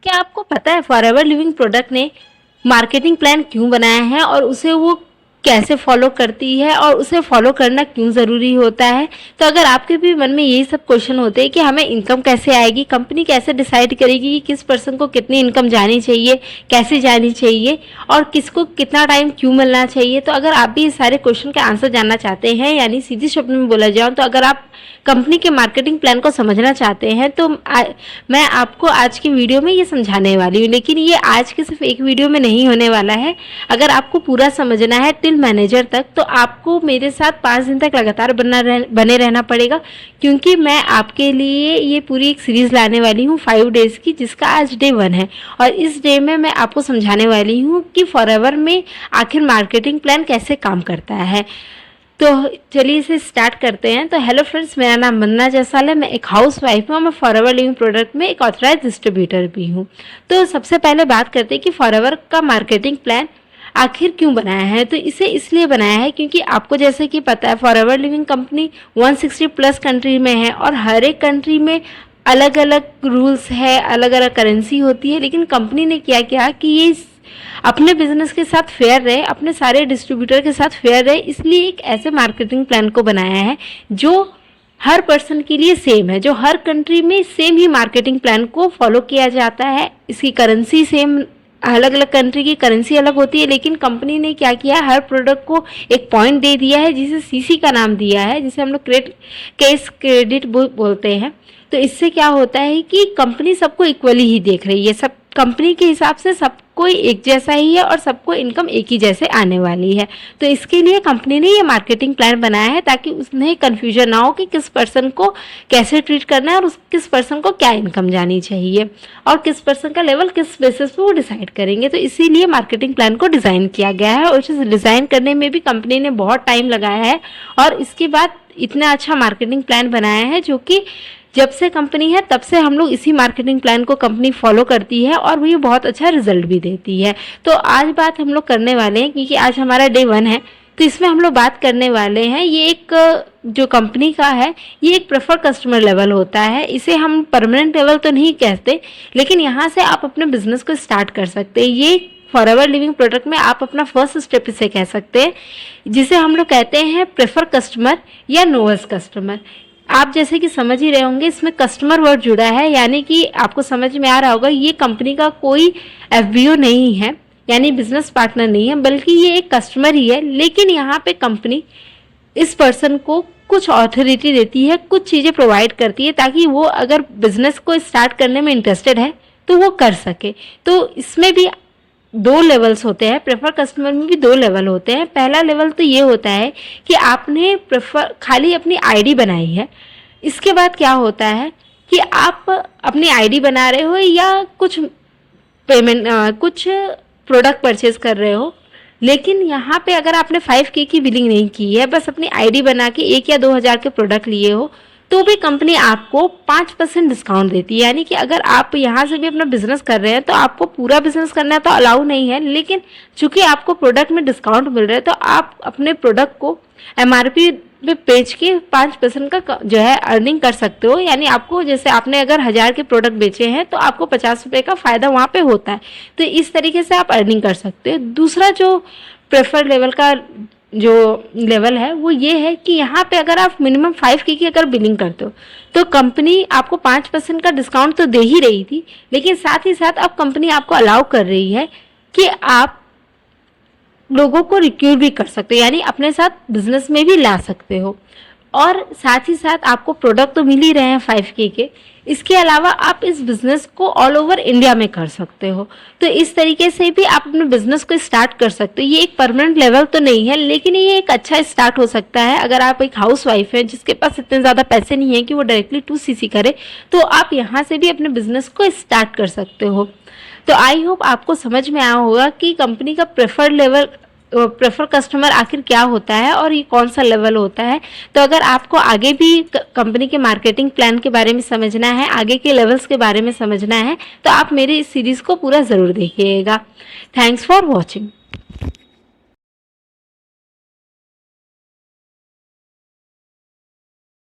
क्या आपको पता है फॉरएवर लिविंग प्रोडक्ट ने मार्केटिंग प्लान क्यों बनाया है और उसे वो कैसे फॉलो करती है और उसे फॉलो करना क्यों ज़रूरी होता है? तो अगर आपके भी मन में यही सब क्वेश्चन होते हैं कि हमें इनकम कैसे आएगी, कंपनी कैसे डिसाइड करेगी कि किस पर्सन को कितनी इनकम जानी चाहिए, कैसे जानी चाहिए और किसको कितना टाइम क्यों मिलना चाहिए, तो अगर आप भी इस सारे क्वेश्चन के आंसर जानना चाहते हैं, यानी सीधी शब्द में बोला जाऊँ तो अगर आप कंपनी के मार्केटिंग प्लान को समझना चाहते हैं तो मैं आपको आज की वीडियो में ये समझाने वाली हूँ। लेकिन ये आज के सिर्फ एक वीडियो में नहीं होने वाला है। अगर आपको पूरा समझना है टिल मैनेजर तक तो आपको मेरे साथ 5 दिन तक लगातार बने रहना पड़ेगा, क्योंकि मैं आपके लिए ये पूरी एक सीरीज़ लाने वाली हूँ 5 डेज़ की, जिसका आज डे 1 है। और इस डे में मैं आपको समझाने वाली हूँ कि फॉरएवर में आखिर मार्केटिंग प्लान कैसे काम करता है। तो चलिए इसे स्टार्ट करते हैं। तो हेलो फ्रेंड्स, मेरा नाम वंदना जायसवाल है। मैं एक हाउस वाइफ हूँ और मैं फॉरएवर लिविंग प्रोडक्ट में एक ऑथराइज डिस्ट्रीब्यूटर भी हूँ। तो सबसे पहले बात करते हैं कि फॉरएवर का मार्केटिंग प्लान आखिर क्यों बनाया है। तो इसे इसलिए बनाया है क्योंकि आपको जैसे कि पता है forever living company 160 plus country में है और हर एक कंट्री में अलग अलग रूल्स है, अलग अलग करेंसी होती है। लेकिन कंपनी ने क्या किया कि ये अपने बिजनेस के साथ फेयर रहे, अपने सारे डिस्ट्रीब्यूटर के साथ फेयर रहे, इसलिए एक ऐसे मार्केटिंग प्लान को बनाया है जो हर पर्सन के लिए सेम है, जो हर कंट्री में सेम ही मार्केटिंग प्लान को फॉलो किया जाता है। इसकी करेंसी सेम, अलग अलग कंट्री की करेंसी अलग होती है, लेकिन कंपनी ने क्या किया है हर प्रोडक्ट को एक पॉइंट दे दिया है जिसे सीसी का नाम दिया है, जिसे हम लोग केस क्रेडिट बोलते हैं। तो इससे क्या होता है कि कंपनी सबको इक्वली ही देख रही है, सब कंपनी के हिसाब से सबको एक जैसा ही है और सबको इनकम एक ही जैसे आने वाली है। तो इसके लिए कंपनी ने ये मार्केटिंग प्लान बनाया है ताकि उसमें कन्फ्यूजन ना हो कि किस पर्सन को कैसे ट्रीट करना है और किस पर्सन को क्या इनकम जानी चाहिए और किस पर्सन का लेवल किस बेसिस पे वो डिसाइड करेंगे। तो इसीलिए मार्केटिंग प्लान को डिज़ाइन किया गया है और इसे डिज़ाइन करने में भी कंपनी ने बहुत टाइम लगाया है और इसके बाद इतना अच्छा मार्केटिंग प्लान बनाया है जो कि जब से कंपनी है तब से हम लोग इसी मार्केटिंग प्लान को कंपनी फॉलो करती है और ये बहुत अच्छा रिजल्ट भी देती है। तो आज बात हम लोग करने वाले हैं क्योंकि आज हमारा डे 1 है, तो इसमें हम लोग बात करने वाले हैं ये एक जो कंपनी का है ये एक प्रेफर कस्टमर लेवल होता है। इसे हम परमानेंट लेवल तो नहीं कहते, लेकिन यहाँ से आप अपने बिजनेस को स्टार्ट कर सकते हैं। ये फॉरएवर लिविंग प्रोडक्ट में आप अपना फर्स्ट स्टेप इसे कह सकते हैं, जिसे हम लोग कहते हैं प्रेफर कस्टमर या नोवेस्ट कस्टमर। आप जैसे कि समझ ही रहे होंगे इसमें कस्टमर वर्ड जुड़ा है, यानी कि आपको समझ में आ रहा होगा ये कंपनी का कोई एफबीओ नहीं है, यानी बिजनेस पार्टनर नहीं है, बल्कि ये एक कस्टमर ही है। लेकिन यहाँ पे कंपनी इस पर्सन को कुछ अथॉरिटी देती है, कुछ चीज़ें प्रोवाइड करती है ताकि वो अगर बिजनेस को स्टार्ट करने में इंटरेस्टेड है तो वो कर सके। तो इसमें भी 2 लेवल्स होते हैं, प्रेफर कस्टमर में भी 2 लेवल होते हैं। पहला लेवल तो ये होता है कि आपने खाली अपनी आईडी बनाई है। इसके बाद क्या होता है कि आप अपनी आईडी बना रहे हो या कुछ पेमेंट कुछ प्रोडक्ट परचेज कर रहे हो, लेकिन यहाँ पे अगर आपने 5K की बिलिंग नहीं की है, बस अपनी आईडी बना के 1 या 2 हज़ार के प्रोडक्ट लिए हो, तो भी कंपनी आपको 5% डिस्काउंट देती है। यानी कि अगर आप यहाँ से भी अपना बिजनेस कर रहे हैं तो आपको पूरा बिजनेस करना तो अलाउ नहीं है, लेकिन चूंकि आपको प्रोडक्ट में डिस्काउंट मिल रहा है तो आप अपने प्रोडक्ट को MRP पे बेच के 5% का जो है अर्निंग कर सकते हो। यानी आपको जैसे आपने अगर 1000 के प्रोडक्ट बेचे हैं तो आपको 50 रुपये का फ़ायदा वहाँ पे होता है। तो इस तरीके से आप अर्निंग कर सकते हो। दूसरा जो प्रेफर लेवल का जो लेवल है वो ये है कि यहाँ पे अगर आप मिनिमम 5K की अगर बिलिंग करते हो तो कंपनी आपको 5% का डिस्काउंट तो दे ही रही थी, लेकिन साथ ही साथ अब कंपनी आपको अलाउ कर रही है कि आप लोगों को रिक्रूट भी कर सकते हो, यानी अपने साथ बिजनेस में भी ला सकते हो। और साथ ही साथ आपको प्रोडक्ट तो मिल ही रहे हैं 5K के, इसके अलावा आप इस बिज़नेस को ऑल ओवर इंडिया में कर सकते हो। तो इस तरीके से भी आप अपने बिज़नेस को स्टार्ट कर सकते हो। ये एक परमानेंट लेवल तो नहीं है, लेकिन ये एक अच्छा स्टार्ट हो सकता है। अगर आप एक हाउस वाइफ है जिसके पास इतने ज़्यादा पैसे नहीं है कि वो डायरेक्टली 2CC करे, तो आप यहाँ से भी अपने बिज़नेस को स्टार्ट कर सकते हो। तो आई होप आपको समझ में आया होगा कि कंपनी का प्रेफर कस्टमर आखिर क्या होता है और ये कौन सा लेवल होता है। तो अगर आपको आगे भी कंपनी के मार्केटिंग प्लान के बारे में समझना है, आगे के लेवल्स के बारे में समझना है, तो आप मेरी इस सीरीज़ को पूरा ज़रूर देखिएगा। Thanks for watching.